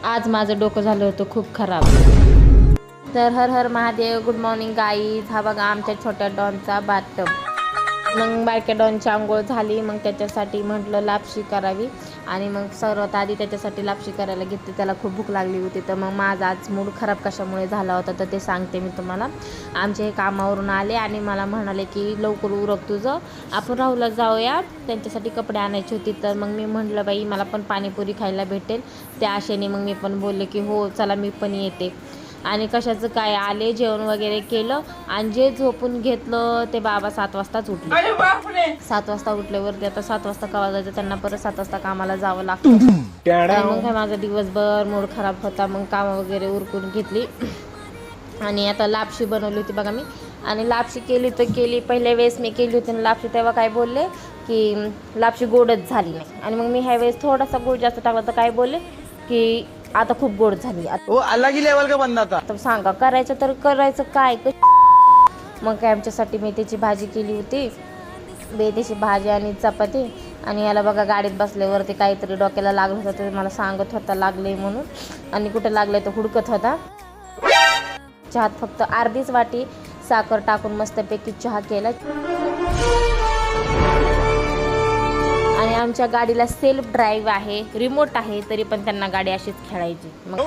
आज माझं डोकं झालं होतं खूप खराब। तर हर हर महादेव, गुड मॉर्निंग गाईज। हा बघा आमच्या छोट्या डॉनचा बाथटब। मग बारक्या डॉनची आंघोळ झाली, मग त्याच्यासाठी म्हटलं लापशी करावी आणि मग सर्वात आधी त्याच्यासाठी लापशी करायला घेतली। त्याला खूप भूक लागली होती, तर मग माझा आज मूड खराब कशामुळे झाला होता तर ते सांगते मी तुम्हाला। आमचे हे कामावरून आले आणि मला म्हणाले की लवकर उरक तुझं, आपण राहुला जाऊया, त्यांच्यासाठी कपडे आणायचे होते। तर मग मी म्हटलं बाई मला पण पाणीपुरी खायला भेटेल, त्या आशेने मग मी पण बोलले की हो चला मी पण येते। आणि कशाचं काय, आले जेवण वगैरे केलं आणि जे झोपून घेतलं ते बाबा 7 वाजताच उठले। 7 वाजता उठल्यावरती आता 7 वाजता का वाजायचं, त्यांना परत 7 वाजता कामाला जावं लागतं। आणि मग काय माझा दिवसभर मूड खराब होता, मग कामं वगैरे उरकून घेतली आणि आता लापशी बनवली होती बघा मी। आणि लापशी केली तर केली, पहिल्या वेळेस मी केली होती ना लापशी तेव्हा काय बोलले की लापशी गोडच झाली नाही, आणि मग मी ह्या वेळेस थोडासा गोड जास्त टाकला तर काय बोलले की आता खूप गोड झाली। वो अलग ही लेवल का बंदा था। आता सांगा करायचं तर करायचं काय। मग काय आमच्यासाठी मेथीची भाजी केली होती, मेथीची भाजी आणि चपाती। आणि याला बघा गाडीत बसल्यावरती काहीतरी डोक्याला लागलं होतं, ते मला सांगत होता लागले म्हणून, आणि कुठं लागले तर हुडकत होता। चहात फक्त अर्धीच वाटी साखर टाकून मस्तपैकी चहा केला। आणि आमच्या गाडीला सेल्फ ड्राईव्ह आहे, रिमोट आहे, तरी पण त्यांना गाडी अशीच खेळायची। मग